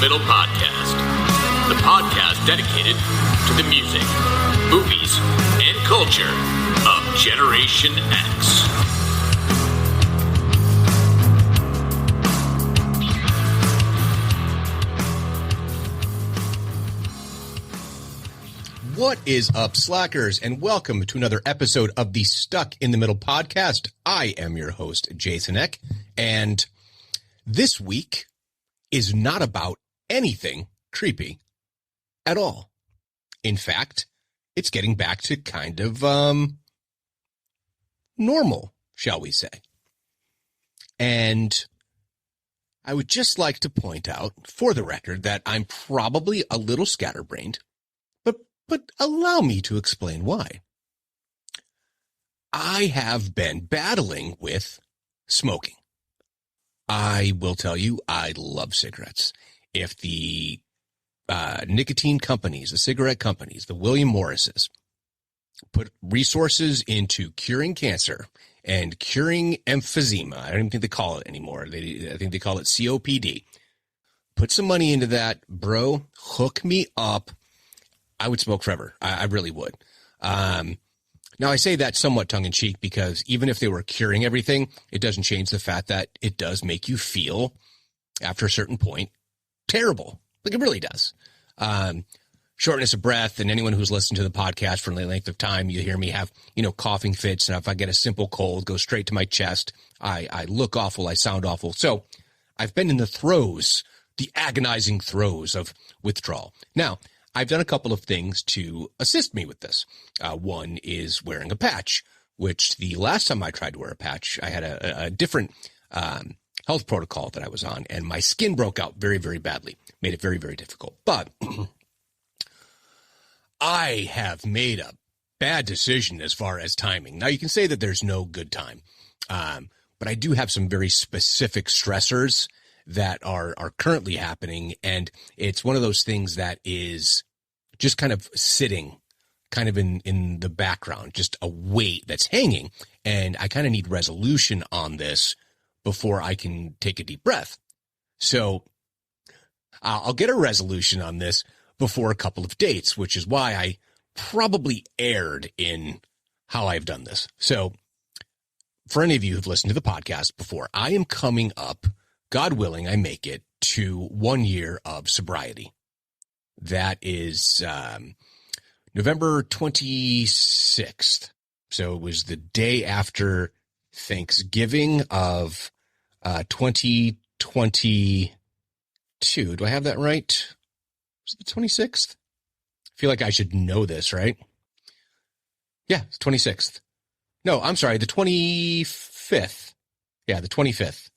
Middle Podcast, the podcast dedicated to the music, movies, and culture of Generation X. What is up, slackers, and welcome to another episode of the Stuck in the Middle podcast. I am your host, Jason Eck, and this week is not about anything creepy at all. In fact, it's getting back to kind of normal, shall we say. And I would just like to point out, for the record, that I'm probably a little scatterbrained, but allow me to explain why. I have been battling with smoking. I will tell you, I love cigarettes. If the nicotine companies, the cigarette companies, the William Morrises, put resources into curing cancer and curing emphysema, I don't even think they call it anymore. I think they call it COPD. Put some money into that, bro. Hook me up. I would smoke forever. I really would. Now, I say that somewhat tongue-in-cheek because even if they were curing everything, it doesn't change the fact that it does make you feel, after a certain point, terrible. Like, it really does. Shortness of breath, and anyone who's listened to the podcast for any length of time, you hear me have, coughing fits, and if I get a simple cold, go straight to my chest. I look awful. I sound awful. So I've been in the agonizing throes of withdrawal. Now, I've done a couple of things to assist me with this. One is wearing a patch, which the last time I tried to wear a patch, I had a different health protocol that I was on, and my skin broke out very, very badly. Made it very, very difficult. But I have made a bad decision as far as timing. Now, you can say that there's no good time, but I do have some very specific stressors that are currently happening, and it's one of those things that is just kind of sitting kind of in the background, just a weight that's hanging, and I kind of need resolution on this before I can take a deep breath. So I'll get a resolution on this before a couple of dates, which is why I probably erred in how I've done this. So for any of you who've listened to the podcast before, I am coming up, God willing, I make it, to 1 year of sobriety. That is November 26th. So it was the day after Thanksgiving of 2022. Do I have that right? Was it the 26th? I feel like I should know this, right? Yeah, it's 26th. No, I'm sorry, the 25th. Yeah, the 25th.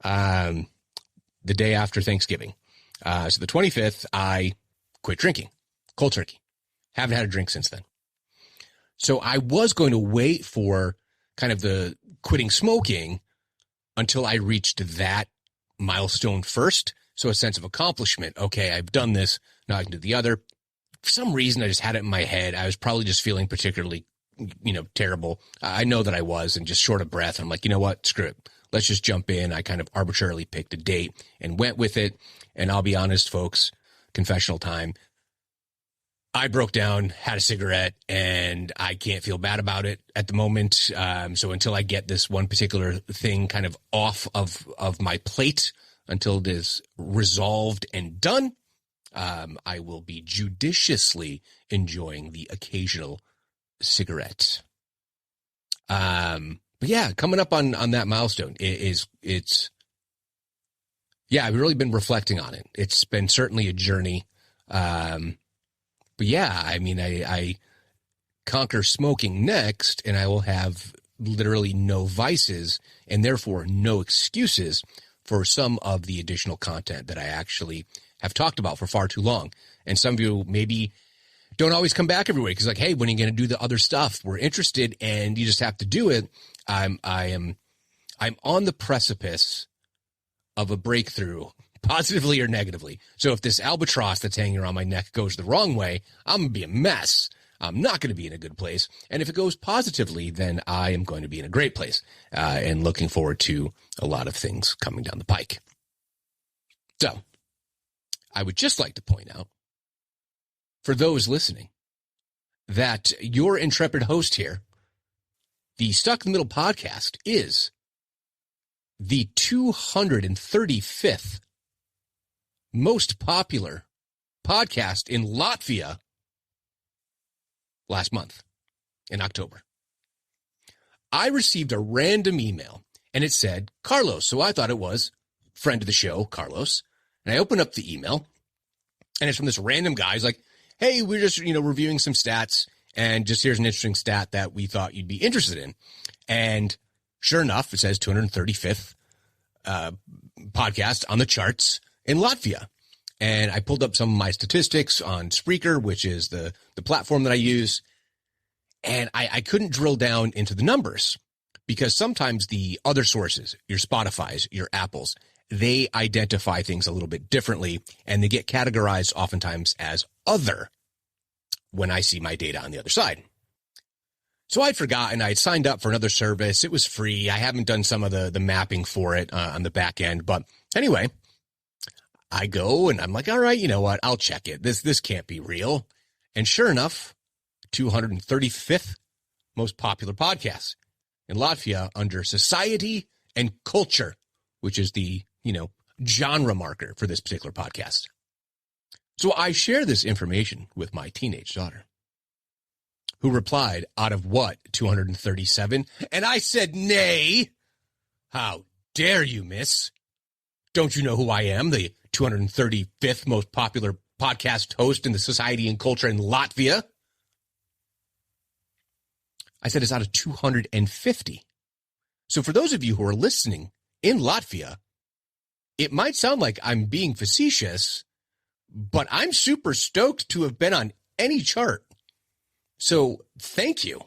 The day after Thanksgiving. So the 25th, I quit drinking, cold turkey. Haven't had a drink since then. So I was going to wait for kind of the quitting smoking until I reached that milestone first. So a sense of accomplishment. Okay, I've done this. Now I can do the other. For some reason, I just had it in my head. I was probably just feeling particularly, terrible. I know that I was, and just short of breath. I'm like, you know what? Screw it. Let's just jump in. I kind of arbitrarily picked a date and went with it. And I'll be honest, folks, confessional time. I broke down, had a cigarette, and I can't feel bad about it at the moment. So until I get this one particular thing kind of off of my plate, until it is resolved and done, I will be judiciously enjoying the occasional cigarette. But yeah, coming up on that milestone it's I've really been reflecting on it. It's been certainly a journey. But yeah, I mean, I conquer smoking next, and I will have literally no vices and therefore no excuses for some of the additional content that I actually have talked about for far too long. And some of you maybe don't always come back every week because, like, hey, when are you going to do the other stuff? We're interested, and you just have to do it. I'm on the precipice of a breakthrough, positively or negatively. So if this albatross that's hanging around my neck goes the wrong way, I'm going to be a mess. I'm not going to be in a good place. And if it goes positively, then I am going to be in a great place, and looking forward to a lot of things coming down the pike. So I would just like to point out, for those listening, that your intrepid host here, the Stuck in the Middle podcast, is the 235th most popular podcast in Latvia last month, in October. I received a random email, and it said, Carlos, so I thought it was friend of the show, Carlos. And I opened up the email, and it's from this random guy. He's like, hey, we're just, reviewing some stats, and just here's an interesting stat that we thought you'd be interested in. And sure enough, it says 235th podcast on the charts in Latvia. And I pulled up some of my statistics on Spreaker, which is the platform that I use. And I couldn't drill down into the numbers because sometimes the other sources, your Spotify's, your Apple's, they identify things a little bit differently, and they get categorized oftentimes as other when I see my data on the other side. So I'd forgotten. I'd signed up for another service. It was free. I haven't done some of the mapping for it on the back end. But anyway, I go and I'm like, all right, you know what? I'll check it. This can't be real. And sure enough, 235th most popular podcast in Latvia under society and culture, which is the, genre marker for this particular podcast. So I share this information with my teenage daughter, who replied, out of what, 237? And I said, nay. How dare you, miss? Don't you know who I am? The 235th most popular podcast host in the society and culture in Latvia. I said it's out of 250. So for those of you who are listening in Latvia, it might sound like I'm being facetious, but I'm super stoked to have been on any chart. So thank you.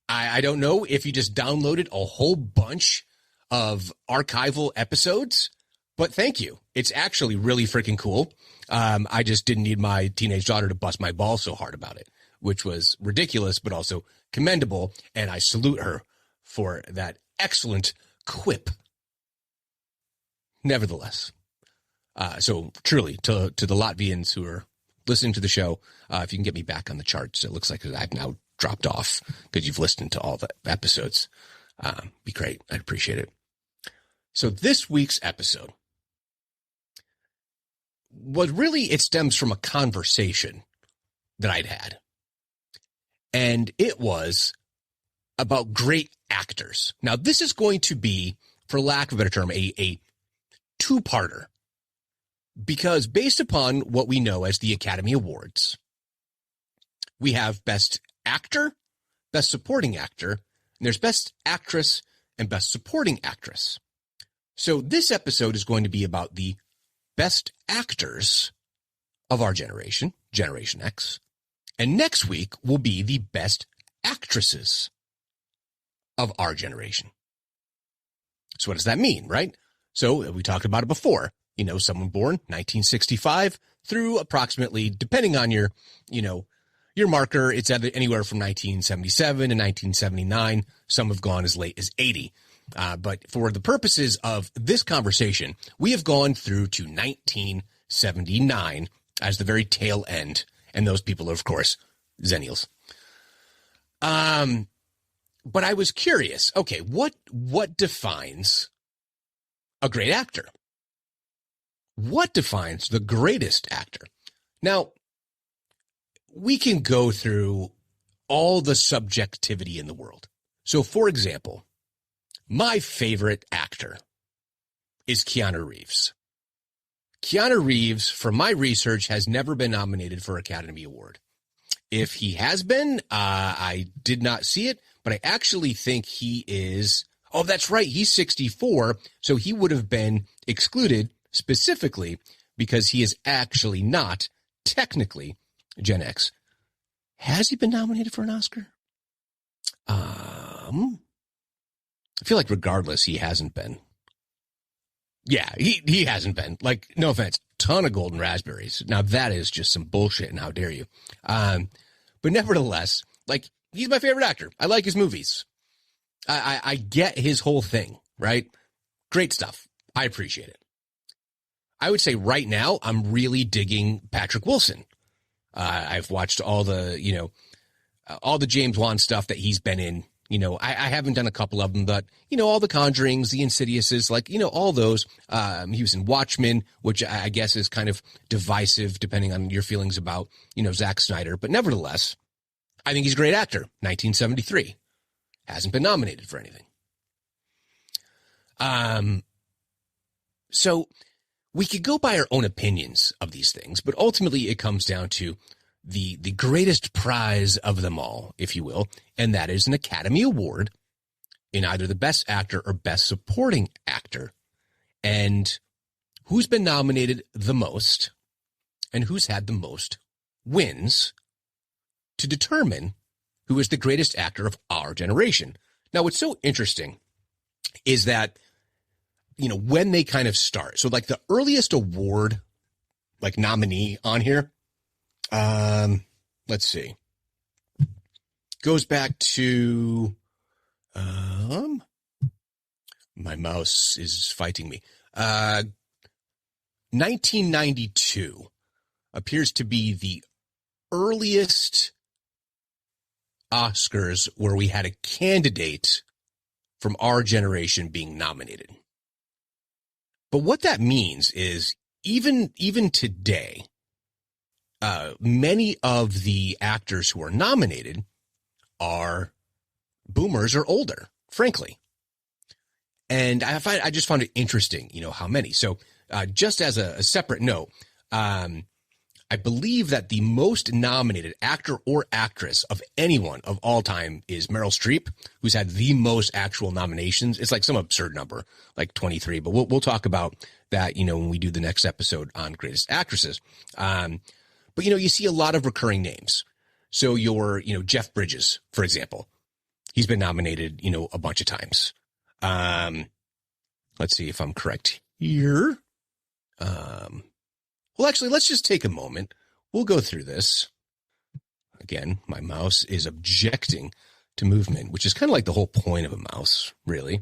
I don't know if you just downloaded a whole bunch of archival episodes, but thank you. It's actually really freaking cool. I just didn't need my teenage daughter to bust my balls so hard about it, which was ridiculous, but also commendable. And I salute her for that excellent quip. Nevertheless, so truly to the Latvians who are listening to the show, if you can get me back on the charts, it looks like I've now dropped off because you've listened to all the episodes. Be great. I'd appreciate it. So this week's episode, it stems from a conversation that I'd had. And it was about great actors. Now, this is going to be, for lack of a better term, a two-parter. Because based upon what we know as the Academy Awards, we have Best Actor, Best Supporting Actor, and there's Best Actress and Best Supporting Actress. So this episode is going to be about the best actors of our generation, Generation X. And next week will be the best actresses of our generation. So what does that mean, right? So we talked about it before. Someone born 1965 through approximately, depending on your marker, it's anywhere from 1977 to 1979. Some have gone as late as 80. But for the purposes of this conversation, we have gone through to 1979 as the very tail end. And those people are, of course, Zennials. But I was curious, okay, what defines a great actor? What defines the greatest actor? Now, we can go through all the subjectivity in the world. So, for example, my favorite actor is Keanu Reeves. Keanu Reeves, from my research, has never been nominated for an Academy Award. If he has been, I did not see it, but I actually think he is. Oh, that's right. He's 64, so he would have been excluded specifically because he is actually not technically Gen X. Has he been nominated for an Oscar? I feel like regardless, he hasn't been. Yeah, he hasn't been. Like, no offense, ton of golden raspberries. Now that is just some bullshit, and how dare you? But nevertheless, like, he's my favorite actor. I like his movies. I get his whole thing, right? Great stuff. I appreciate it. I would say right now, I'm really digging Patrick Wilson. I've watched all the James Wan stuff that he's been in. I haven't done a couple of them, but, all the Conjurings, the Insidiouses, all those. He was in Watchmen, which I guess is kind of divisive depending on your feelings about, Zack Snyder. But nevertheless, I think he's a great actor. 1973. Hasn't been nominated for anything. So we could go by our own opinions of these things, but ultimately it comes down to the greatest prize of them all, if you will, and that is an Academy Award in either the Best Actor or Best Supporting Actor. And who's been nominated the most and who's had the most wins to determine who is the greatest actor of our generation. Now, what's so interesting is that, when they kind of start, so like the earliest award, nominee on here, let's see, goes back to, my mouse is fighting me. 1992 appears to be the earliest Oscars where we had a candidate from our generation being nominated. But what that means is even today, many of the actors who are nominated are boomers or older, frankly. And I just found it interesting, how many. So just as a separate note, I believe that the most nominated actor or actress of anyone of all time is Meryl Streep, who's had the most actual nominations. It's like some absurd number, like 23, but we'll talk about that, when we do the next episode on greatest actresses. But, you see a lot of recurring names. So your, Jeff Bridges, for example, he's been nominated, a bunch of times. Let's see if I'm correct here. Well, actually, let's just take a moment. We'll go through this. Again, my mouse is objecting to movement, which is kind of like the whole point of a mouse, really.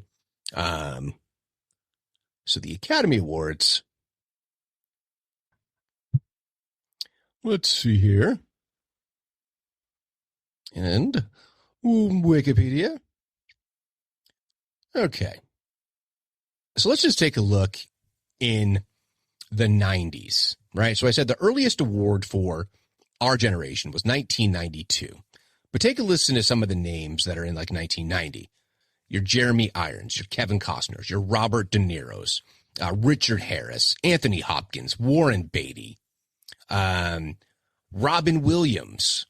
So the Academy Awards. Let's see here. And Wikipedia. Okay. So let's just take a look in the 90s, right? So I said the earliest award for our generation was 1992. But take a listen to some of the names that are in 1990. Your Jeremy Irons, your Kevin Costners, your Robert De Niro's, Richard Harris, Anthony Hopkins, Warren Beatty, Robin Williams,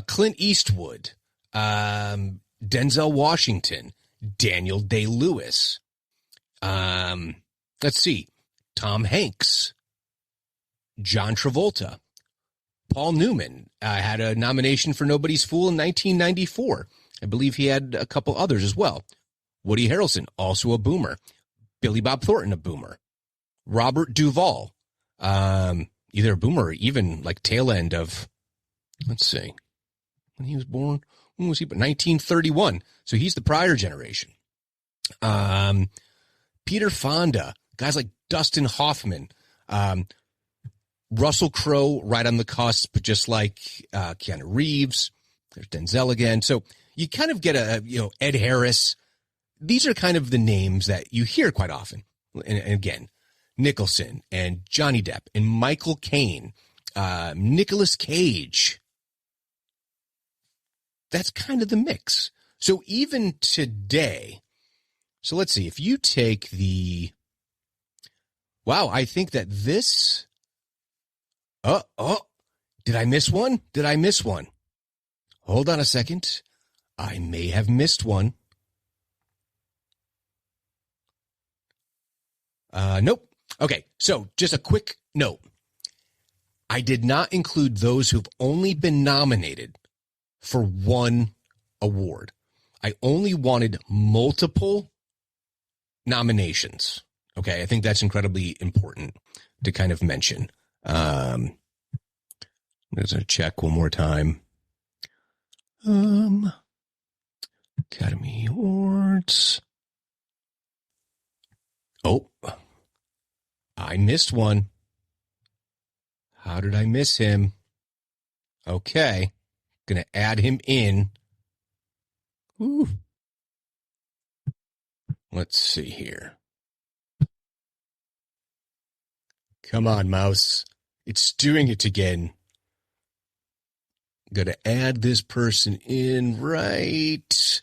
Clint Eastwood, Denzel Washington, Daniel Day-Lewis. Let's see. Tom Hanks, John Travolta, Paul Newman had a nomination for Nobody's Fool in 1994. I believe he had a couple others as well. Woody Harrelson, also a boomer. Billy Bob Thornton, a boomer. Robert Duvall, either a boomer or even tail end of, let's see, when he was born. When was he? 1931. So he's the prior generation. Peter Fonda, guys like Dustin Hoffman, Russell Crowe, right on the cusp, just like Keanu Reeves. There's Denzel again. So you kind of get Ed Harris. These are kind of the names that you hear quite often. And again, Nicholson and Johnny Depp and Michael Caine, Nicolas Cage. That's kind of the mix. So even today, so let's see, if you take the, wow, I think that this, did I miss one? Hold on a second. I may have missed one. Nope. Okay, so just a quick note. I did not include those who've only been nominated for one award. I only wanted multiple nominations. Okay, I think that's incredibly important to kind of mention. I'm going to check one more time. Academy Awards. Oh, I missed one. How did I miss him? Okay. Gonna add him in. Ooh. Let's see here. Come on, mouse. It's doing it again. Gonna add this person in right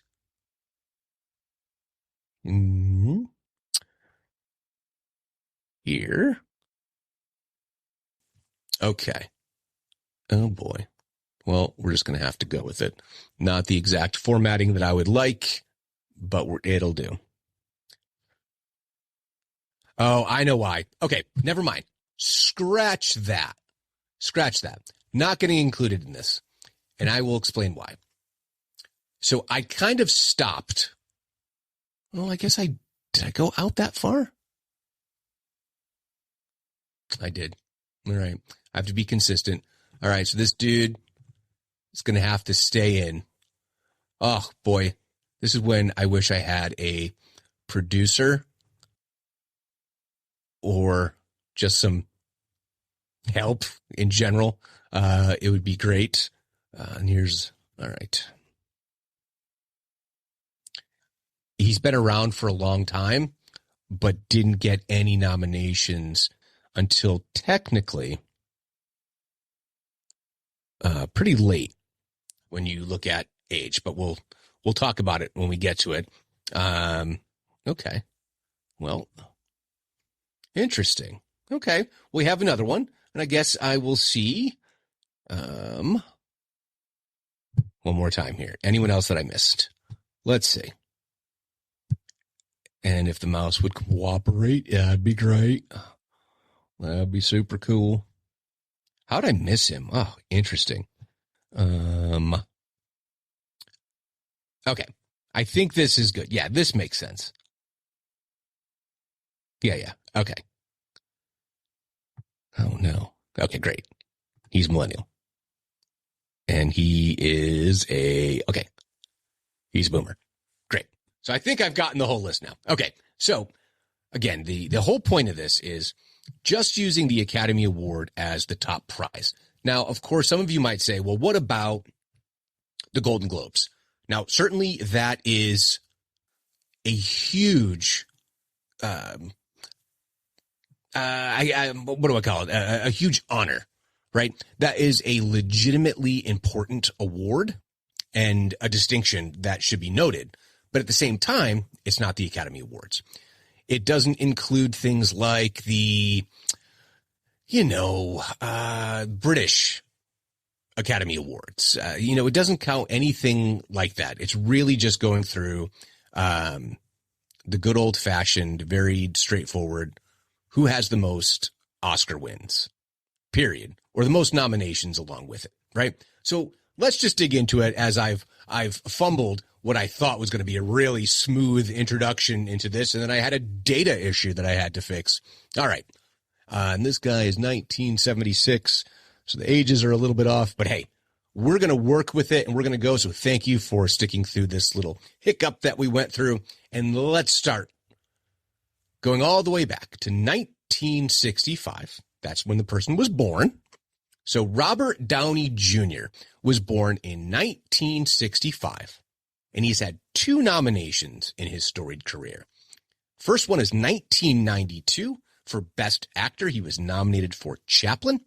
here. Okay. Oh boy. Well, we're just going to have to go with it. Not the exact formatting that I would like, but it'll do. Oh, I know why. Okay, never mind. Scratch that. Not getting included in this. And I will explain why. So I kind of stopped. Well, I guess did I go out that far? I did. All right. I have to be consistent. All right. So this dude is going to have to stay in. Oh, boy. This is when I wish I had a producer or just some help in general. It would be great. And all right. He's been around for a long time, but didn't get any nominations until technically pretty late when you look at age, but we'll talk about it when we get to it. Okay. Well, interesting. Okay. We have another one, and I guess I will see one more time here. Anyone else that I missed? Let's see. And if the mouse would cooperate, yeah, it'd be great. That'd be super cool. How'd I miss him? Oh, interesting. Okay. I think this is good. Yeah, this makes sense. Yeah. Okay. Oh, no. Okay, great. He's millennial. And he is okay. He's a boomer. Great. So I think I've gotten the whole list now. Okay. So again, the whole point of this is just using the Academy Award as the top prize. Now, of course, some of you might say, well, what about the Golden Globes? Now, certainly that is a huge, what do I call it? A huge honor, right? That is a legitimately important award and a distinction that should be noted. But at the same time, it's not the Academy Awards. It doesn't include things like the, British Academy Awards. It doesn't count anything like that. It's really just going through the good old fashioned, very straightforward, who has the most Oscar wins, period, or the most nominations along with it, right? So let's just dig into it as I've fumbled what I thought was going to be a really smooth introduction into this, and then I had a data issue that I had to fix. All right. And this guy is 1976, so the ages are a little bit off, but hey, we're going to work with it and we're going to go. So thank you for sticking through this little hiccup that we went through. And let's start going all the way back to 1965. That's when the person was born. So Robert Downey Jr. was born in 1965, and he's had 2 nominations in his storied career. First one is 1992 for Best Actor. He was nominated for Chaplin,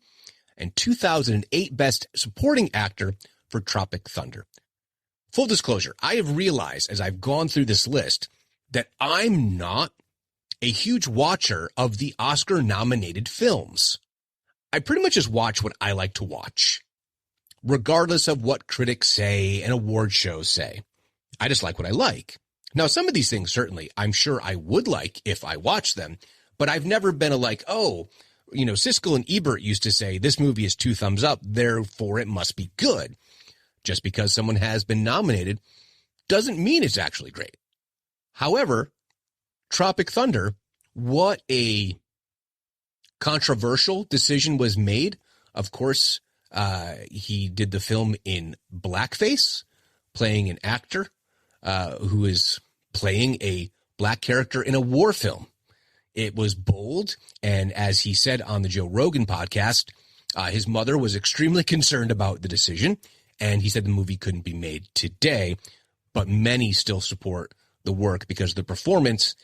and 2008 Best Supporting Actor for Tropic Thunder. Full disclosure, I have realized as I've gone through this list that I'm not a huge watcher of the Oscar-nominated films. I pretty much just watch what I like to watch, regardless of what critics say and award shows say. I just like what I like. Now, some of these things, certainly, I'm sure I would like if I watched them, but I've never been Siskel and Ebert used to say, this movie is 2 thumbs up, therefore it must be good. Just because someone has been nominated doesn't mean it's actually great. However, Tropic Thunder, what a controversial decision was made. Of course, he did the film in blackface, playing an actor who is playing a black character in a war film. It was bold. And as he said on the Joe Rogan podcast, his mother was extremely concerned about the decision. And he said the movie couldn't be made today, but many still support the work because the performance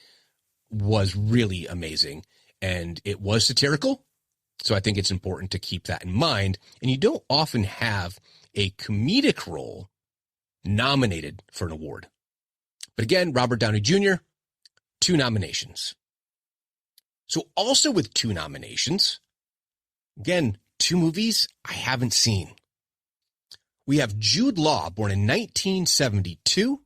was really amazing and it was satirical. So I think it's important to keep that in mind. And you don't often have a comedic role nominated for an award. But again, Robert Downey Jr., 2 nominations. So also with 2 nominations, again, 2 movies I haven't seen. We have Jude Law, born in 1972.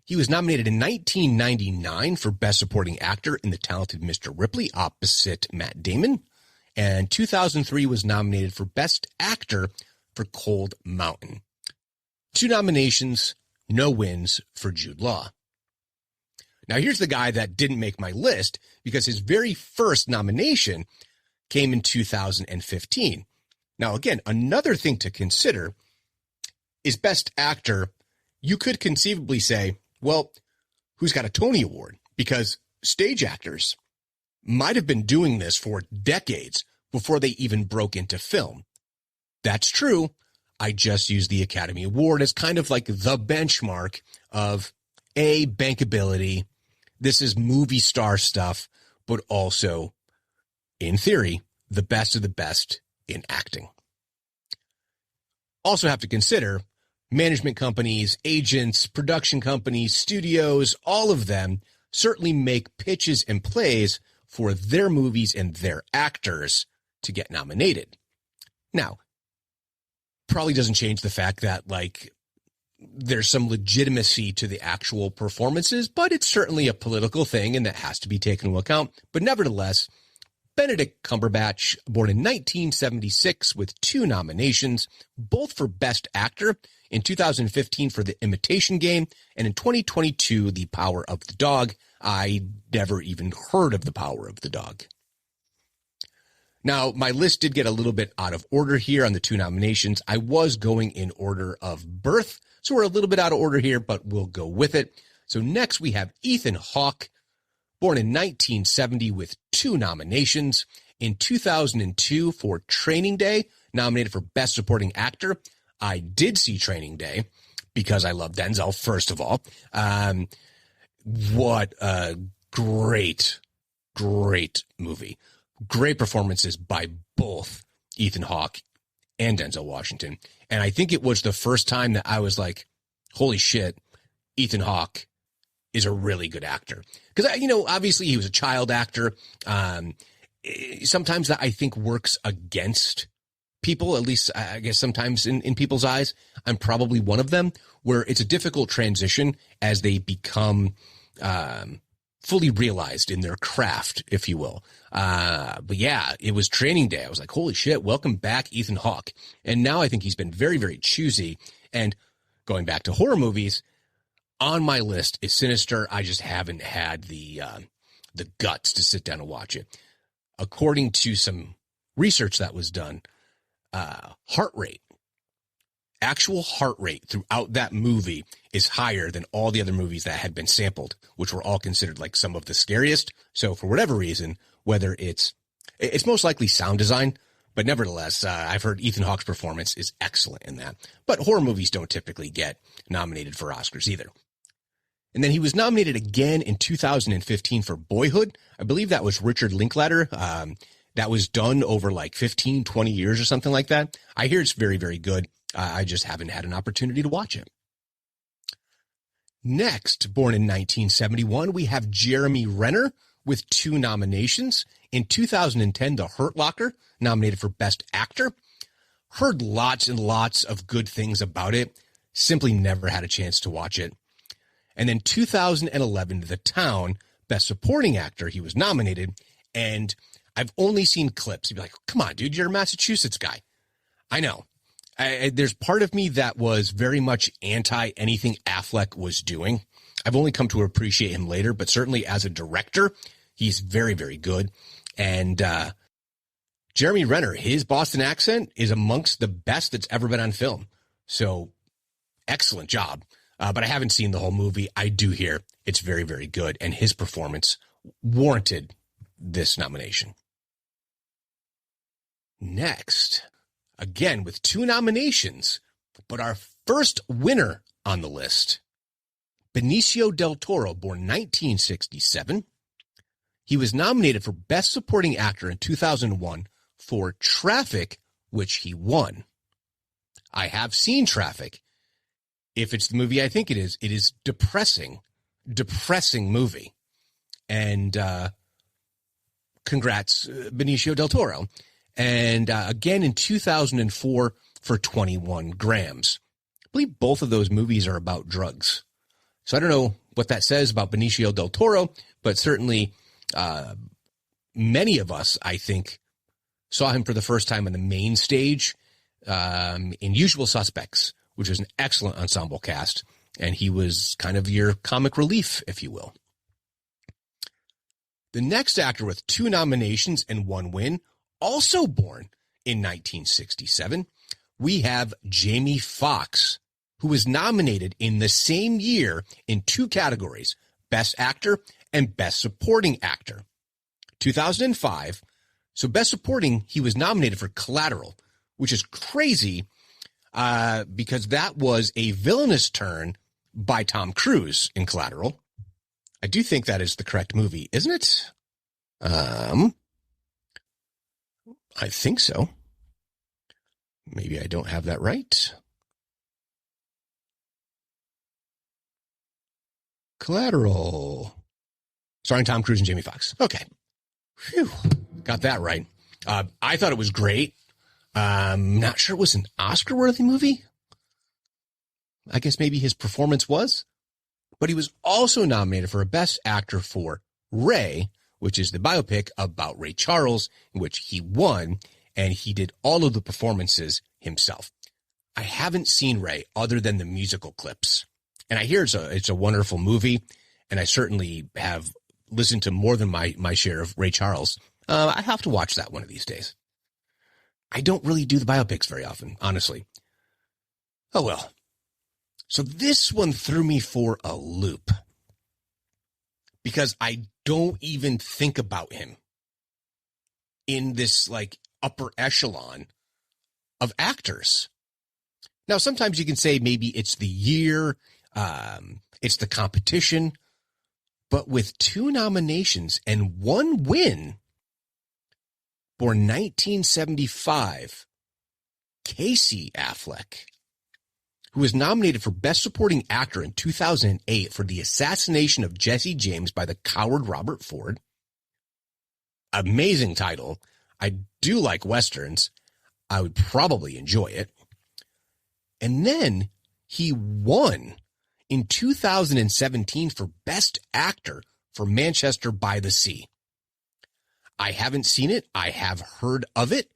He was nominated in 1999 for Best Supporting Actor in The Talented Mr. Ripley, opposite Matt Damon. And 2003 was nominated for Best Actor for Cold Mountain. 2 nominations, no wins for Jude Law. Now here's the guy that didn't make my list because his very first nomination came in 2015. Now again, another thing to consider is Best Actor. You could conceivably say, well, who's got a Tony Award? Because stage actors might have been doing this for decades before they even broke into film. That's true. I just use the Academy Award as kind of like the benchmark of bankability. This is movie star stuff, but also, in theory, the best of the best in acting. Also have to consider management companies, agents, production companies, studios, all of them certainly make pitches and plays for their movies and their actors to get nominated. Now, probably doesn't change the fact that, like, there's some legitimacy to the actual performances, but it's certainly a political thing and that has to be taken into account. But nevertheless, Benedict Cumberbatch, born in 1976 with 2 nominations, both for Best Actor, in 2015 for The Imitation Game, and in 2022, The Power of the Dog. I never even heard of The Power of the Dog. Now, my list did get a little bit out of order here on the 2 nominations. I was going in order of birth, so we're a little bit out of order here, but we'll go with it. So next we have Ethan Hawke, born in 1970 with 2 nominations. In 2002 for Training Day, nominated for Best Supporting Actor. I did see Training Day because I love Denzel, first of all. What a great movie. Great performances by both Ethan Hawke and Denzel Washington. And I think it was the first time that I was like, holy shit, Ethan Hawke is a really good actor. Because, obviously he was a child actor. Sometimes that I think works against people, at least I guess sometimes in people's eyes. I'm probably one of them, where it's a difficult transition as they become fully realized in their craft, if you will. But yeah, it was Training Day. I was like, holy shit, welcome back, Ethan Hawke. And now I think he's been very, very choosy. And going back to horror movies, on my list is Sinister. I just haven't had the guts to sit down and watch it. According to some research that was done, actual heart rate throughout that movie is higher than all the other movies that had been sampled, which were all considered like some of the scariest. So for whatever reason, whether it's most likely sound design, but nevertheless, I've heard Ethan Hawke's performance is excellent in that. But horror movies don't typically get nominated for Oscars either. And then he was nominated again in 2015 for Boyhood. I believe that was Richard Linklater. That was done over like 15, 20 years or something like that. I hear it's very, very good. I just haven't had an opportunity to watch it. Next, born in 1971, we have Jeremy Renner with 2 nominations. In 2010, The Hurt Locker, nominated for Best Actor. Heard lots and lots of good things about it. Simply never had a chance to watch it. And then 2011, The Town, Best Supporting Actor, he was nominated. And I've only seen clips. You'd be like, come on, dude, you're a Massachusetts guy. I know. There's part of me that was very much anti anything Affleck was doing. I've only come to appreciate him later, but certainly as a director, he's very, very good. And Jeremy Renner, his Boston accent is amongst the best that's ever been on film. So excellent job. But I haven't seen the whole movie. I do hear it's very, very good. And his performance warranted this nomination. Next, again with 2 nominations, but our first winner on the list, Benicio del Toro, born 1967. He was nominated for Best Supporting Actor in 2001 for Traffic, which he won. I have seen Traffic. If it's the movie I think it is depressing movie. And congrats, Benicio del Toro. And again in 2004 for 21 Grams. I believe both of those movies are about drugs. So I don't know what that says about Benicio del Toro, but certainly many of us, I think, saw him for the first time on the main stage in Usual Suspects, which was an excellent ensemble cast, and he was kind of your comic relief, if you will. The next actor with 2 nominations and 1 win, also born in 1967, we have Jamie Foxx, who was nominated in the same year in 2 categories, Best Actor and Best Supporting Actor. 2005, so Best Supporting, he was nominated for Collateral, which is crazy because that was a villainous turn by Tom Cruise in Collateral. I do think that is the correct movie, isn't it? I think so. Maybe I don't have that right. Collateral. Starring Tom Cruise and Jamie Foxx. Okay. Phew. Got that right. I thought it was great. Not sure it was an Oscar-worthy movie. I guess maybe his performance was. But he was also nominated for a Best Actor for Ray, which is the biopic about Ray Charles, in which he won, and he did all of the performances himself. I haven't seen Ray other than the musical clips. And I hear it's a wonderful movie, and I certainly have listened to more than my share of Ray Charles. I have to watch that one of these days. I don't really do the biopics very often, honestly. Oh, well. So this one threw me for a loop because I don't even think about him in this like upper echelon of actors. Now, sometimes you can say maybe it's the year, it's the competition, but with 2 nominations and 1 win, born 1975, Casey Affleck, who was nominated for Best Supporting Actor in 2008 for the assassination of Jesse James by the coward Robert Ford. Amazing title. I do like Westerns. I would probably enjoy it. And then he won in 2017 for Best Actor for Manchester by the Sea. I haven't seen it. I have heard of it.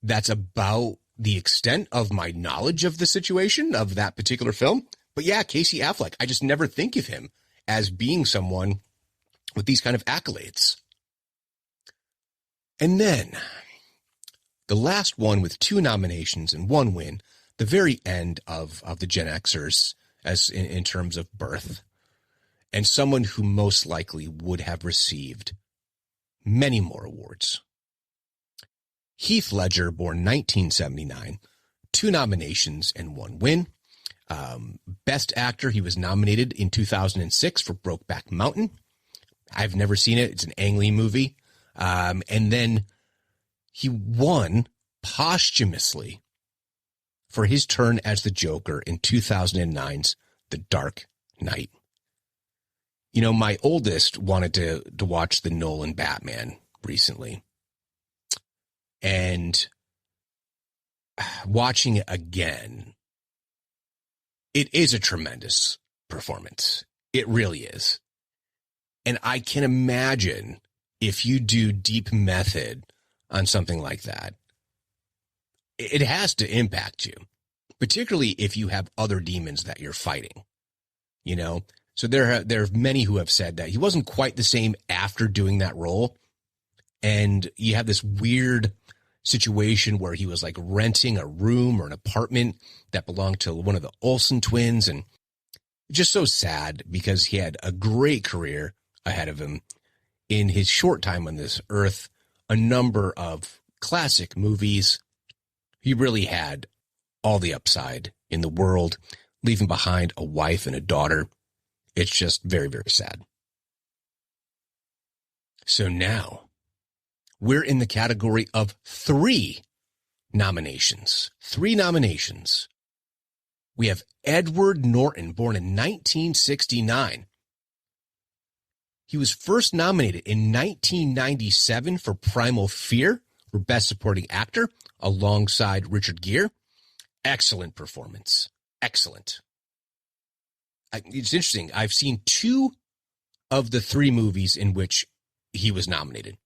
That's about the extent of my knowledge of the situation of that particular film. But yeah, Casey Affleck, I just never think of him as being someone with these kind of accolades. And then the last one with 2 nominations and 1 win, the very end of the Gen Xers as in terms of birth, and someone who most likely would have received many more awards. Heath Ledger, born 1979, 2 nominations and 1 win. Best Actor, he was nominated in 2006 for Brokeback Mountain. I've never seen it. It's an Ang Lee movie. And then he won posthumously for his turn as the Joker in 2009's The Dark Knight. You know, my oldest wanted to watch the Nolan Batman recently. And watching it again, it is a tremendous performance. It really is. And I can imagine if you do deep method on something like that, it has to impact you, particularly if you have other demons that you're fighting, you know? So there are many who have said that he wasn't quite the same after doing that role. And you have this weird situation where he was like renting a room or an apartment that belonged to one of the Olsen twins. And just so sad because he had a great career ahead of him. in his short time on this earth a number of classic movies. He really had all the upside in the world, leaving behind a wife and a daughter. It's just very, very sad. So now we're in the category of three nominations. Three nominations. We have Edward Norton, born in 1969. He was first nominated in 1997 for Primal Fear for Best Supporting Actor alongside Richard Gere. Excellent performance. Excellent. It's interesting. I've seen two of the three movies in which he was nominated.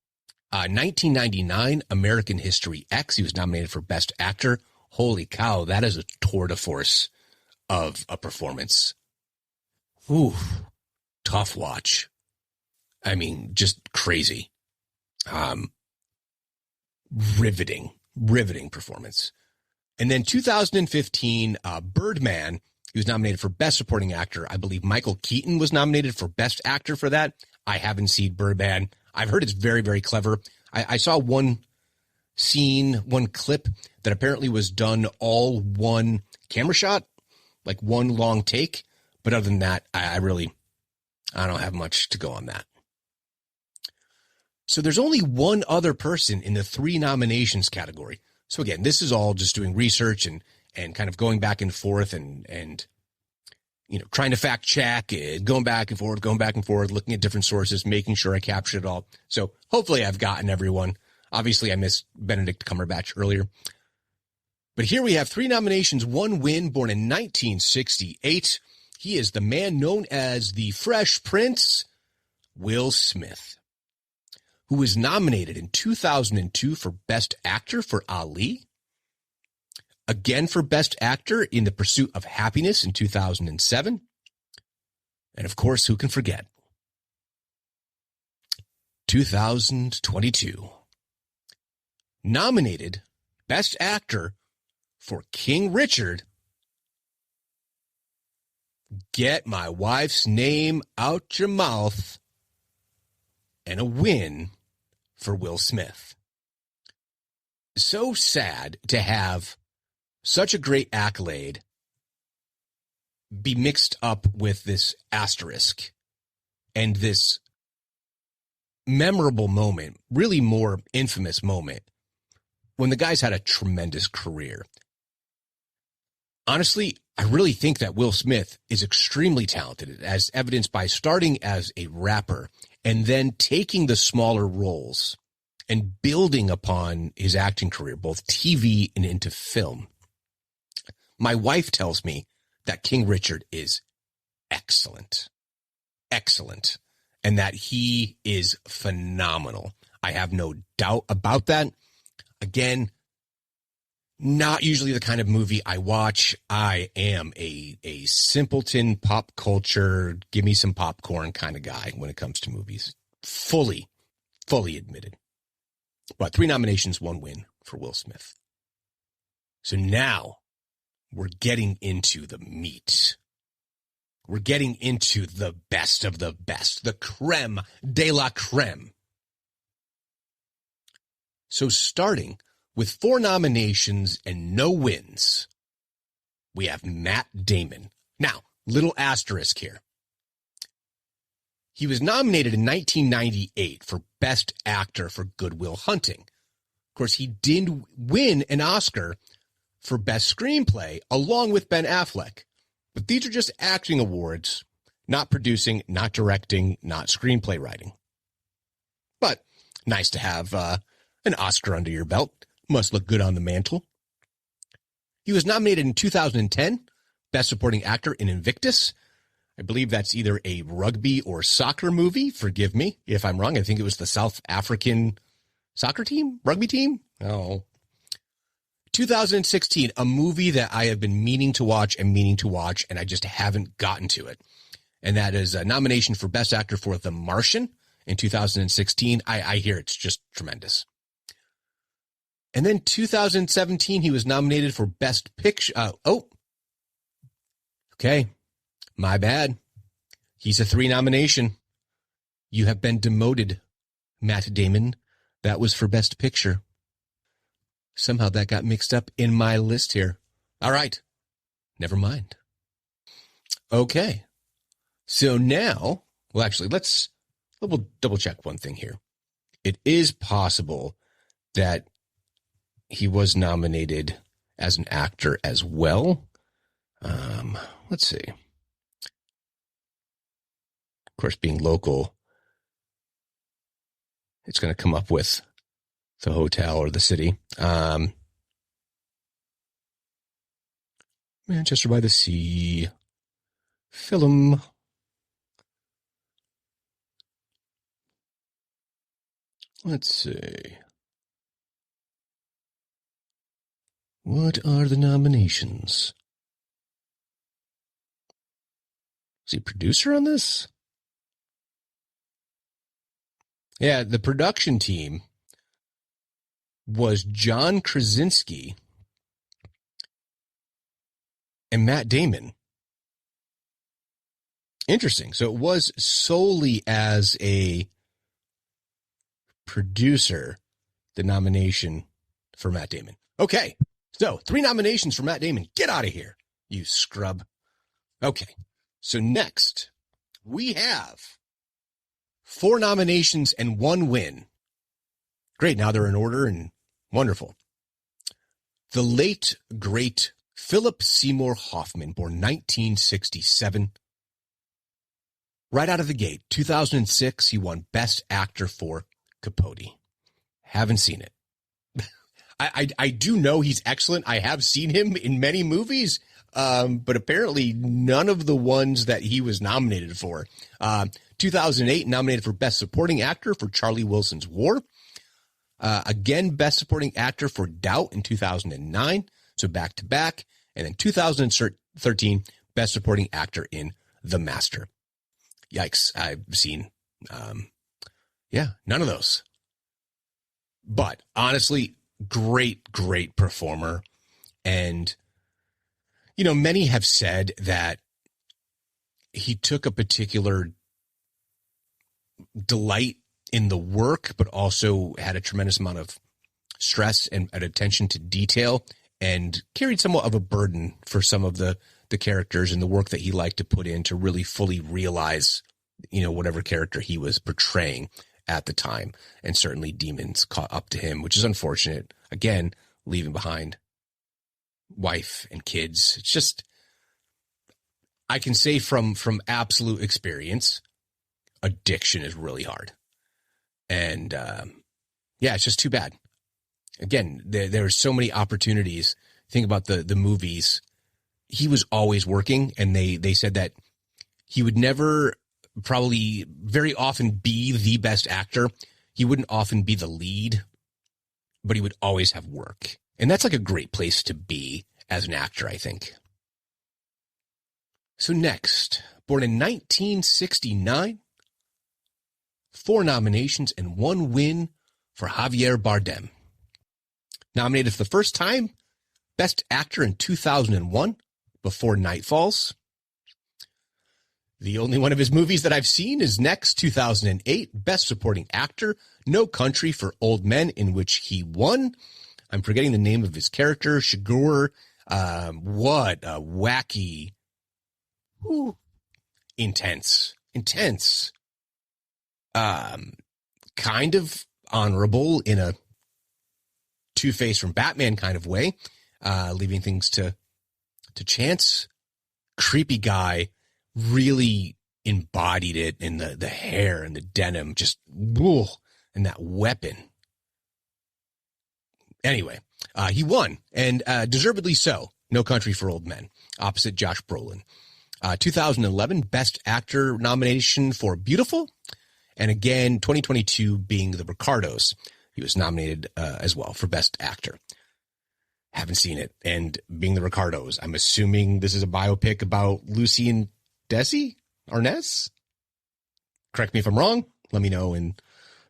1999, American History X. He was nominated for Best Actor. Holy cow, that is a tour de force of a performance. Ooh, tough watch. I mean, just crazy. Riveting performance. And then 2015, Birdman, he was nominated for Best Supporting Actor. I believe Michael Keaton was nominated for Best Actor for that. I haven't seen Birdman. I've heard it's very, very clever. I saw one scene, one clip that apparently was done all one camera shot, like one long take. But other than that, I don't have much to go on that. So there's only one other person in the three nominations category. So again, this is all just doing research and kind of going back and forth and trying to fact check, going back and forth, looking at different sources, making sure I captured it all. So hopefully I've gotten everyone. Obviously I missed Benedict Cumberbatch earlier. But here we have three nominations, one win, born in 1968. He is the man known as the Fresh Prince, Will Smith, who was nominated in 2002 for Best Actor for Ali. Again for Best Actor in The Pursuit of Happiness in 2007. And of course, who can forget? 2022. Nominated Best Actor for King Richard. Get my wife's name out your mouth. And a win for Will Smith. So sad to have such a great accolade be mixed up with this asterisk and this memorable moment, really more infamous moment, when the guy's had a tremendous career. Honestly, I really think that Will Smith is extremely talented, as evidenced by starting as a rapper and then taking the smaller roles and building upon his acting career, both TV and into film. My wife tells me that King Richard is excellent, and that he is phenomenal. I have no doubt about that. Again, not usually the kind of movie I watch. I am a simpleton pop culture, give me some popcorn kind of guy when it comes to movies. Fully admitted. But 3 nominations, 1 win for Will Smith. So now we're getting into the meat. We're getting into the best of the best, the creme de la creme. So starting with 4 nominations and no wins, we have Matt Damon. Now, little asterisk here. He was nominated in 1998 for Best Actor for Good Will Hunting. Of course, he did win an Oscar for Best Screenplay along with Ben Affleck. But these are just acting awards, not producing, not directing, not screenplay writing. But nice to have an Oscar under your belt. Must look good on the mantle. He was nominated in 2010, Best Supporting Actor in Invictus. I believe that's either a rugby or soccer movie. Forgive me if I'm wrong. I think it was the South African soccer team, rugby team. Oh. 2016, a movie that I have been meaning to watch, and I just haven't gotten to it. And that is a nomination for Best Actor for The Martian in 2016. I hear it's just tremendous. And then 2017, he was nominated for Best Picture. Okay. My bad. He's a 3 nomination. You have been demoted Matt Damon. That was for Best Picture. Somehow that got mixed up in my list here. All right. Never mind. Okay. So now, well, actually, we'll double check one thing here. It is possible that he was nominated as an actor as well. Let's see. Of course, being local, it's going to come up with the hotel or the city. Manchester by the Sea film. Let's see. What are the nominations? Is he producer on this? Yeah, the production team was John Krasinski and Matt Damon. Interesting. So it was solely as a producer, the nomination for Matt Damon. Okay. So 3 nominations for Matt Damon. Get out of here, you scrub. Okay. So next, we have 4 nominations and 1 win. Great. Now they're in order and wonderful. The late, great Philip Seymour Hoffman, born 1967. Right out of the gate, 2006, he won Best Actor for Capote. Haven't seen it. I do know he's excellent. I have seen him in many movies, but apparently none of the ones that he was nominated for. 2008, nominated for Best Supporting Actor for Charlie Wilson's War. Again, Best Supporting Actor for Doubt in 2009, so back to back. And then 2013, Best Supporting Actor in The Master. Yikes, I've seen, none of those. But honestly, great performer. And, many have said that he took a particular delight in the work, but also had a tremendous amount of stress and attention to detail and carried somewhat of a burden for some of the characters and the work that he liked to put in to really fully realize, whatever character he was portraying at the time. And certainly demons caught up to him, which is unfortunate. Again, leaving behind wife and kids. It's just, I can say from absolute experience, addiction is really hard. And, it's just too bad. Again, there are so many opportunities. Think about the movies. He was always working, and they said that he would never probably very often be the best actor. He wouldn't often be the lead, but he would always have work. And that's like a great place to be as an actor, I think. So next, born in 1969, 4 nominations and 1 win for Javier Bardem. Nominated for the first time, Best Actor in 2001, Before Night Falls. The only one of his movies that I've seen is next, 2008, Best Supporting Actor, No Country for Old Men, in which he won. I'm forgetting the name of his character, Shigur. What a wacky, intense, kind of honorable in a Two-Face from Batman kind of way, leaving things to chance. Creepy guy, really embodied it in the hair and the denim, just and that weapon. Anyway, he won, and deservedly so. No Country for Old Men, opposite Josh Brolin. 2011 Best Actor nomination for Beautiful, and again 2022 being The Ricardos. He was nominated as well for Best Actor. Haven't seen it. And being The Ricardos, I'm assuming this is a biopic about Lucy and Desi Arnaz. Correct me if I'm wrong. Let me know in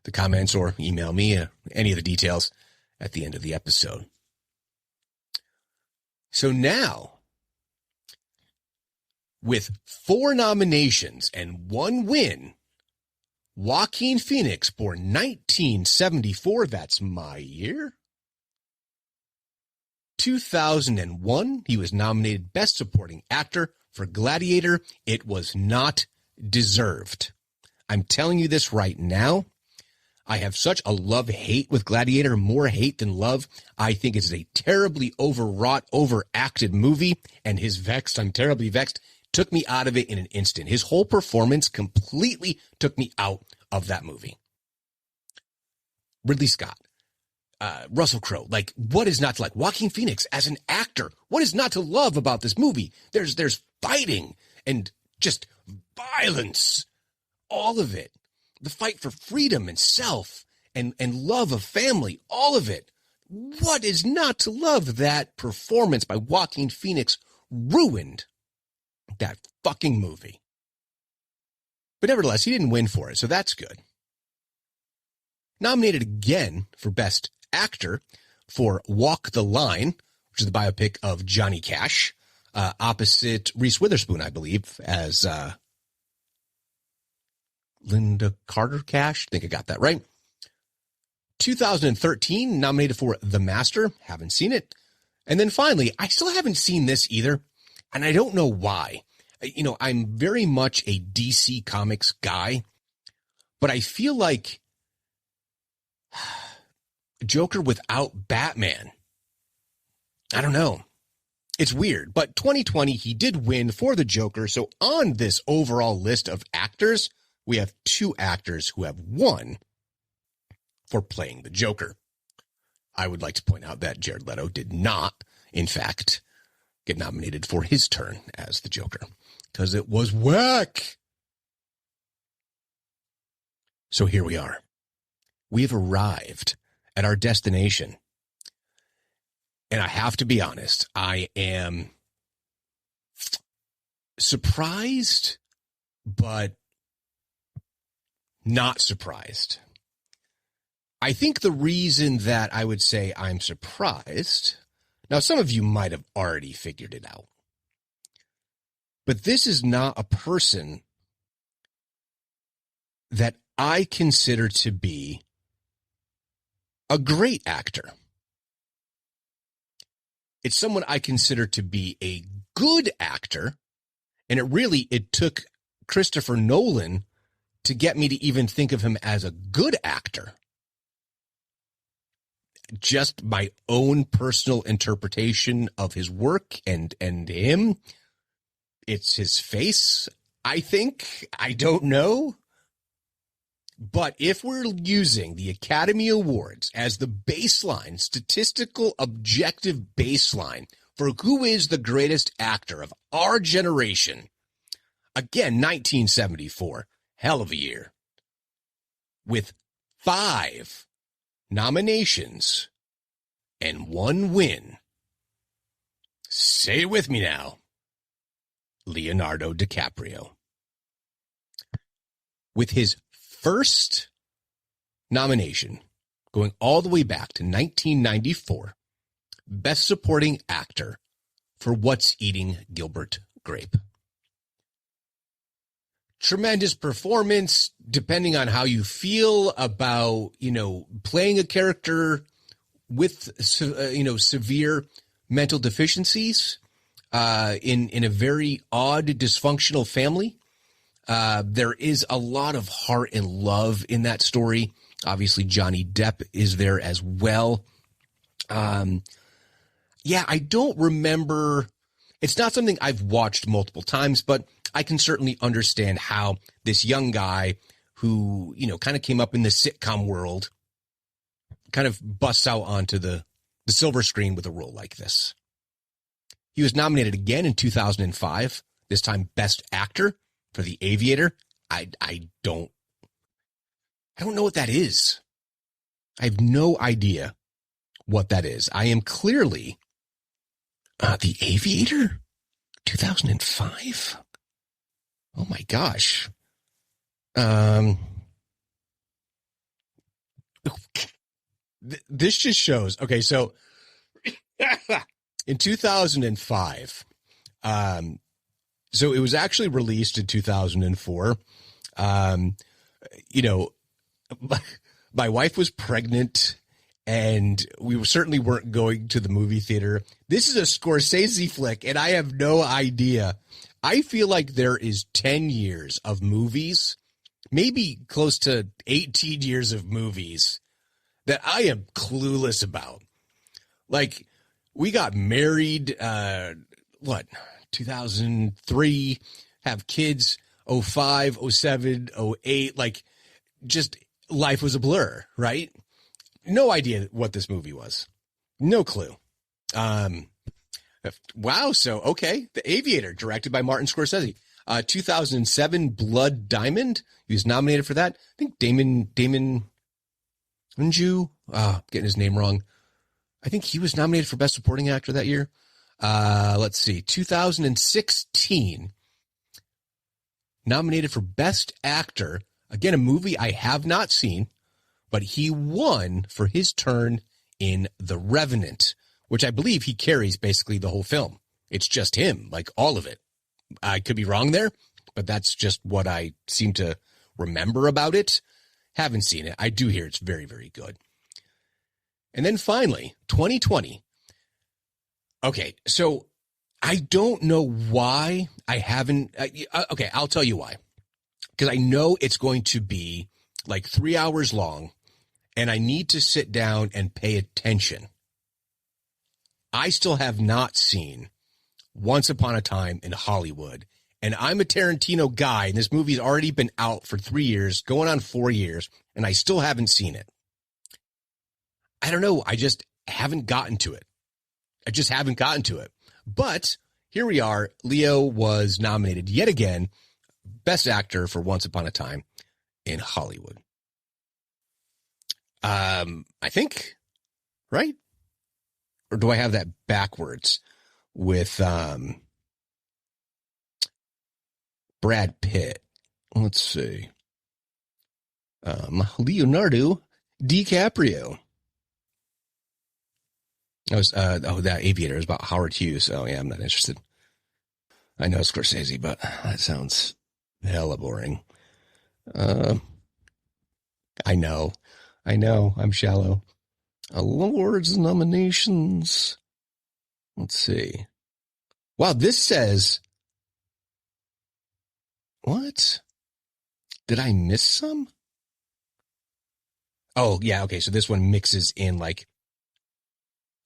the comments or email me any of the details at the end of the episode. So now, with 4 nominations and 1 win, Joaquin Phoenix, born 1974, that's my year. 2001, he was nominated Best Supporting Actor for Gladiator. It was not deserved. I'm telling you this right now. I have such a love-hate with Gladiator, more hate than love. I think it's a terribly overwrought, overacted movie, and his vexed, I'm terribly vexed, took me out of it in an instant. His whole performance completely took me out of that movie. Ridley Scott. Russell Crowe, like, what is not to like? Joaquin Phoenix as an actor, what is not to love about this movie? There's fighting and just violence, all of it. The fight for freedom and self and love of family, all of it. What is not to love? That performance by Joaquin Phoenix ruined that fucking movie. But nevertheless, he didn't win for it, so that's good. Nominated again for Best Actor for Walk the Line, which is the biopic of Johnny Cash, opposite Reese Witherspoon, I believe, as Linda Carter Cash. I think I got that right. 2013, nominated for The Master. Haven't seen it. And then finally, I still haven't seen this either, and I don't know why. You know, I'm very much a DC Comics guy, but I feel like Joker without Batman. I don't know. It's weird, but 2020, he did win for the Joker. So on this overall list of actors, we have two actors who have won for playing the Joker. I would like to point out that Jared Leto did not, in fact, get nominated for his turn as the Joker because it was whack. So here we are. We have arrived at our destination. And I have to be honest, I am surprised, but not surprised. I think the reason that I would say I'm surprised, now some of you might have already figured it out, but this is not a person that I consider to be a great actor. It's someone I consider to be a good actor, and it took Christopher Nolan to get me to even think of him as a good actor. Just my own personal interpretation of his work and him. It's his face, I think. I don't know. But if we're using the Academy Awards as the baseline, statistical objective baseline for who is the greatest actor of our generation, again, 1974, hell of a year, with 5 nominations and 1 win. Say it with me now. Leonardo DiCaprio. With his first nomination, going all the way back to 1994, Best Supporting Actor for What's Eating Gilbert Grape. Tremendous performance, depending on how you feel about, playing a character with, severe mental deficiencies in a very odd, dysfunctional family. There is a lot of heart and love in that story. Obviously, Johnny Depp is there as well. I don't remember. It's not something I've watched multiple times, but I can certainly understand how this young guy who, kind of came up in the sitcom world kind of busts out onto the silver screen with a role like this. He was nominated again in 2005, this time Best Actor for The Aviator. I don't know what that is. I have no idea what that is. I am clearly The Aviator 2005. Oh my gosh. This just shows. Okay, so in 2005, so it was actually released in 2004. you know, my wife was pregnant and we certainly weren't going to the movie theater. This is a Scorsese flick and I have no idea. I feel like there is 10 years of movies, maybe close to 18 years of movies that I am clueless about. Like, we got married, 2003, have kids, 05, 07, 08, like, just life was a blur, right? No idea what this movie was. No clue. Wow. So, okay. The Aviator, directed by Martin Scorsese. 2007, Blood Diamond. He was nominated for that. I think Damon Unju, getting his name wrong. I think he was nominated for Best Supporting Actor that year. Let's see. 2016, nominated for Best Actor. Again, a movie I have not seen, but he won for his turn in The Revenant, which I believe he carries basically the whole film. It's just him, like all of it. I could be wrong there, but that's just what I seem to remember about it. Haven't seen it. I do hear it's very, very good. And then finally, 2020. Okay, so I don't know why I haven't. Okay, I'll tell you why. Because I know it's going to be like 3 hours long, and I need to sit down and pay attention. I still have not seen Once Upon a Time in Hollywood. And I'm a Tarantino guy, and this movie's already been out for 3 years, going on 4 years, and I still haven't seen it. I don't know. I just haven't gotten to it. But here we are. Leo was nominated yet again, Best Actor for Once Upon a Time in Hollywood. I think, right? Or do I have that backwards with Brad Pitt? Let's see. Leonardo DiCaprio. That Aviator is about Howard Hughes. Oh, yeah, I'm not interested. I know Scorsese, but that sounds hella boring. I know. I'm shallow. Awards nominations. Let's see. Wow, this says... What? Did I miss some? Oh, yeah, okay, so this one mixes in like...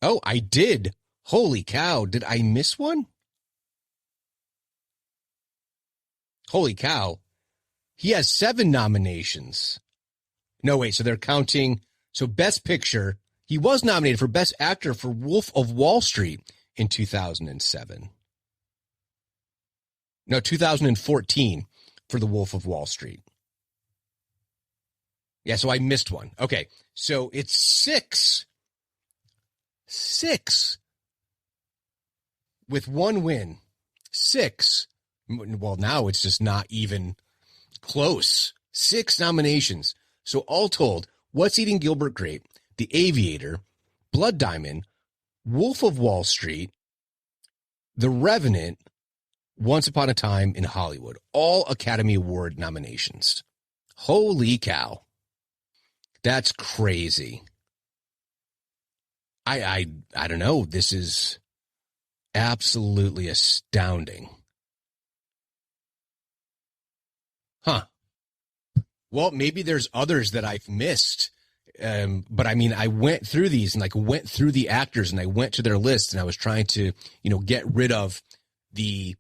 Oh, I did. Holy cow. Did I miss one? Holy cow. He has 7 nominations. No, wait, so they're counting. So Best Picture, he was nominated for Best Actor for Wolf of Wall Street in 2007. No, 2014 for The Wolf of Wall Street. Yeah, so I missed one. Okay, so it's 6. 6 with 1 win. 6. Well, now it's just not even close. 6 nominations. So all told, What's Eating Gilbert Grape, The Aviator, Blood Diamond, Wolf of Wall Street, The Revenant, Once Upon a Time in Hollywood, all Academy Award nominations. Holy cow. That's crazy. I don't know. This is absolutely astounding. Huh. Well, maybe there's others that I've missed. But I mean, I went through these and like went through the actors and I went to their list and I was trying to, get rid of the,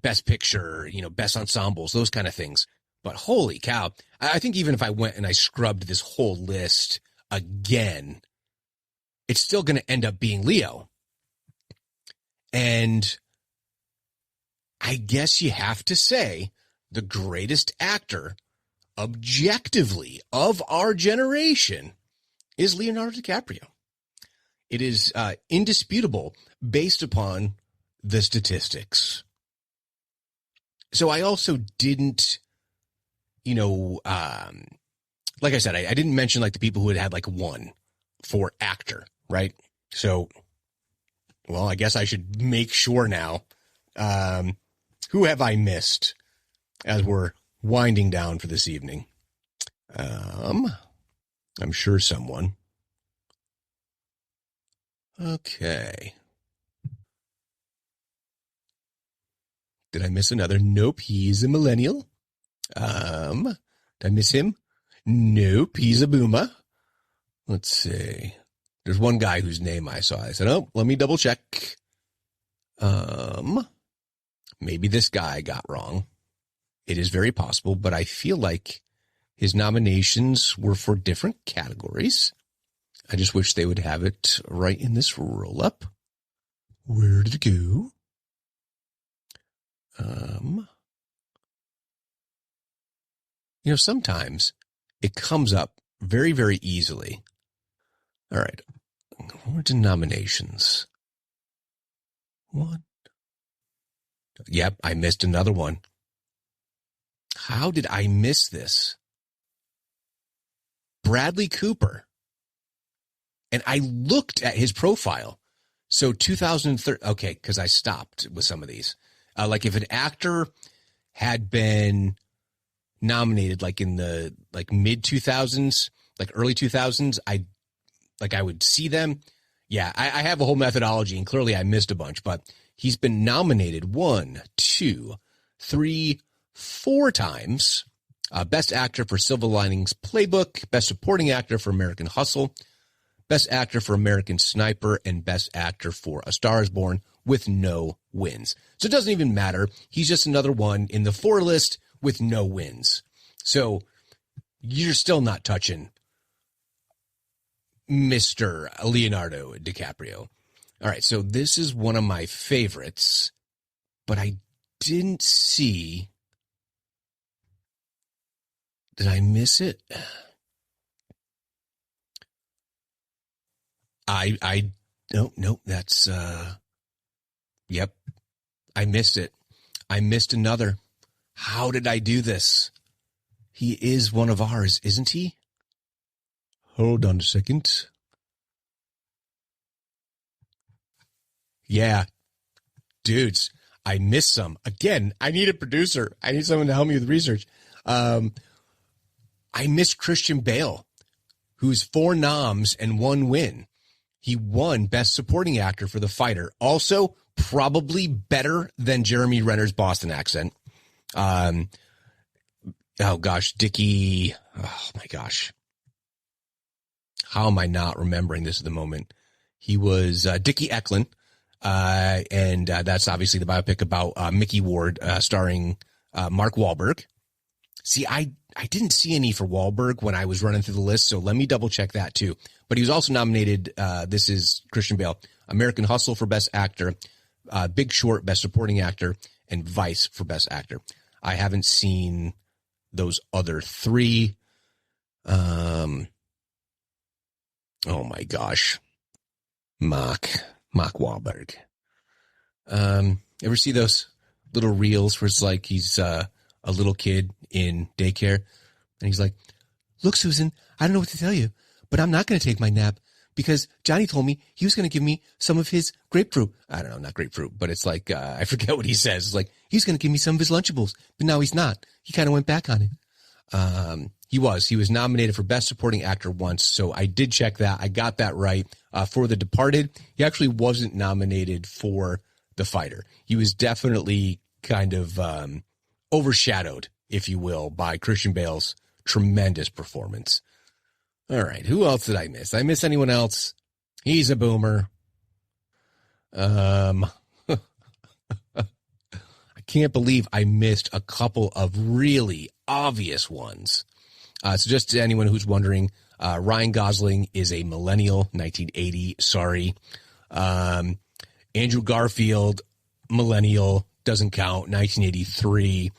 best picture, best ensembles, those kind of things. But holy cow. I think even if I went and I scrubbed this whole list again, it's still going to end up being Leo. And I guess you have to say the greatest actor objectively of our generation is Leonardo DiCaprio. It is indisputable based upon the statistics. So I also didn't, like I said, I didn't mention like the people who had like 1 for actor, right? So, well, I guess I should make sure now. Who have I missed as we're winding down for this evening. I'm sure someone. Okay. Did I miss another? Nope, he's a millennial. Did I miss him? Nope, he's a boomer. Let's see. There's one guy whose name I saw. I said, oh, let me double check. Maybe this guy I got wrong. It is very possible, but I feel like his nominations were for different categories. I just wish they would have it right in this roll-up. Where did it go? Sometimes it comes up very, very easily. All right. More denominations. One. Yep, I missed another one. How did I miss this? Bradley Cooper. And I looked at his profile. So 2013, okay, because I stopped with some of these. Like if an actor had been nominated like in the mid 2000s, like early 2000s, I would see them. Yeah, I have a whole methodology, and clearly I missed a bunch, but he's been nominated 1, 2, 3, 4 times. Best Actor for Silver Linings Playbook, Best Supporting Actor for American Hustle, Best Actor for American Sniper, and Best Actor for A Star is Born, with no wins. So it doesn't even matter. He's just another one in the 4 list with no wins. So you're still not touching Mr. Leonardo DiCaprio. All right, so this is one of my favorites, but I didn't see. Did I miss it? No, that's, yep, I missed it. I missed another. How did I do this? He is one of ours, isn't he? Hold on a second. Yeah, dudes, I missed some. Again, I need a producer. I need someone to help me with research. I missed Christian Bale, who's 4 noms and 1 win. He won Best Supporting Actor for The Fighter. Also, probably better than Jeremy Renner's Boston accent. Oh gosh, Dickie. Oh my gosh. How am I not remembering this at the moment? He was Dickie Eklund. And that's obviously the biopic about Mickey Ward, starring Mark Wahlberg. See, I didn't see any for Wahlberg when I was running through the list, so let me double check that too. But he was also nominated, this is Christian Bale, American Hustle for Best Actor, Big Short, Best Supporting Actor, and Vice for Best Actor. I haven't seen those other 3. Oh my gosh. Mark Wahlberg. Ever see those little reels where it's like he's a little kid in daycare and he's like, look, Susan, I don't know what to tell you, but I'm not going to take my nap because Johnny told me he was going to give me some of his grapefruit. I don't know, not grapefruit, but it's like, I forget what he says. It's like, he's going to give me some of his Lunchables, but now he's not. He kind of went back on it. He was nominated for Best Supporting Actor once, so I did check that. I got that right. For The Departed, he actually wasn't nominated for The Fighter. He was definitely kind of overshadowed, if you will, by Christian Bale's tremendous performance. All right, who else did I miss? Did I miss anyone else? He's a boomer. I can't believe I missed a couple of really obvious ones. So just to anyone who's wondering, Ryan Gosling is a millennial, 1980. Sorry. Andrew Garfield, millennial, doesn't count, 1983.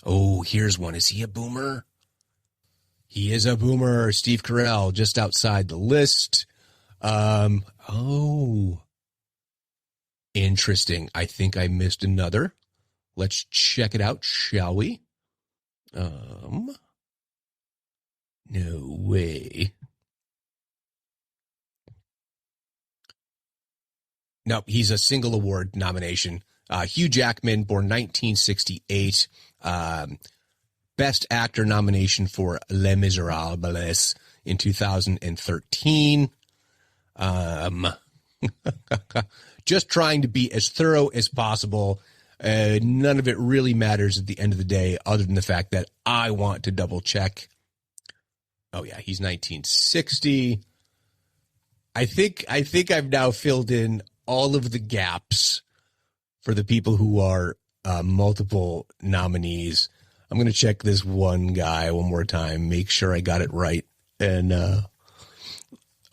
Oh, here's one. Is he a boomer? He is a boomer. Steve Carell, just outside the list. Oh, interesting. I think I missed another. Let's check it out, shall we? No way. Nope, he's a single award nomination. Hugh Jackman, born 1968. Best Actor nomination for Les Miserables in 2013. Just trying to be as thorough as possible. None of it really matters at the end of the day, other than the fact that I want to double check. Oh yeah, he's 1960. I think I've now filled in all of the gaps for the people who are multiple nominees. I'm going to check this one guy one more time, make sure I got it right, and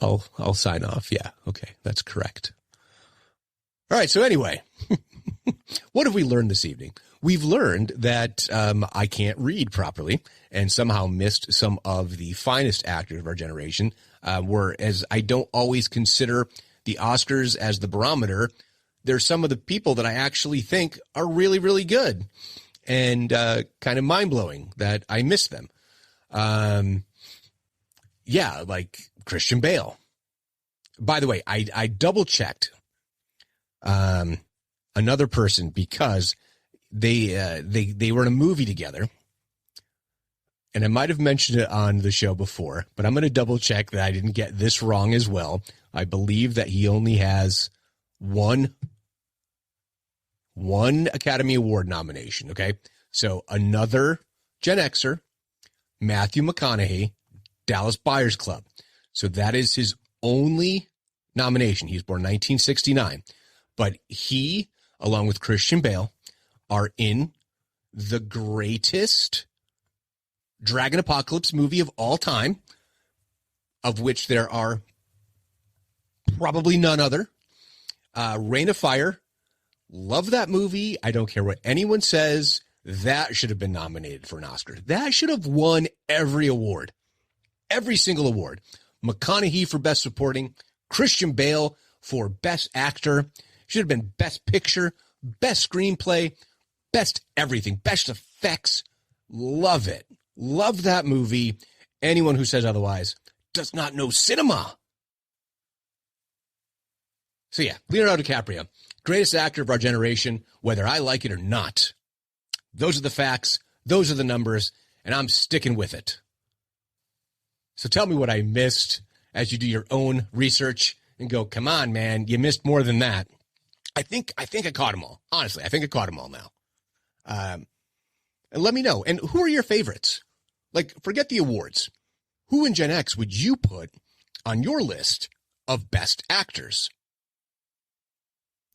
I'll sign off. Yeah, okay, that's correct. All right, so anyway, what have we learned this evening? We've learned that I can't read properly and somehow missed some of the finest actors of our generation, whereas I don't always consider the Oscars as the barometer. There's some of the people that I actually think are really, really good and kind of mind-blowing that I missed them. Yeah, like Christian Bale. By the way, I double-checked another person because they were in a movie together, and I might have mentioned it on the show before, but I'm going to double check that I didn't get this wrong as well. I believe that he only has one Academy Award nomination. Okay, so another Gen Xer, Matthew McConaughey, Dallas Buyers Club. So that is his only nomination. He was born 1969, but he, along with Christian Bale, are in the greatest Dragon Apocalypse movie of all time, of which there are probably none other. Reign of Fire. Love that movie. I don't care what anyone says. That should have been nominated for an Oscar. That should have won every award. Every single award. McConaughey for Best Supporting. Christian Bale for Best Actor. Should have been Best Picture. Best Screenplay. Best everything. Best effects. Love it. Love that movie. Anyone who says otherwise does not know cinema. So yeah, Leonardo DiCaprio, greatest actor of our generation, whether I like it or not. Those are the facts. Those are the numbers, and I'm sticking with it. So tell me what I missed as you do your own research and go, come on, man, you missed more than that. I think I caught them all. Honestly, I think I caught them all now. And let me know. And who are your favorites? Like, forget the awards. Who in Gen X would you put on your list of best actors?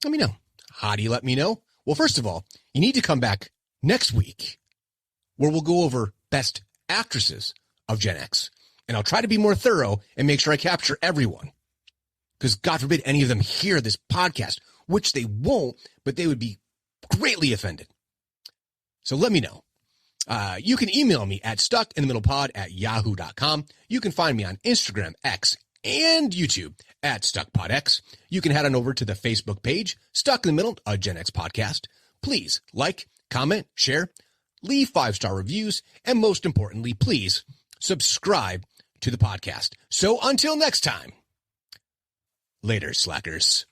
Let me know. How do you let me know? Well, first of all, you need to come back next week where we'll go over best actresses of Gen X. And I'll try to be more thorough and make sure I capture everyone. Because God forbid any of them hear this podcast, which they won't, but they would be greatly offended. So let me know. You can email me at stuckinthemiddlepod@yahoo.com. You can find me on Instagram, X, and YouTube at StuckPodX. You can head on over to the Facebook page, Stuck in the Middle, a Gen X podcast. Please like, comment, share, leave 5-star reviews, and most importantly, please subscribe to the podcast. So until next time, later, slackers.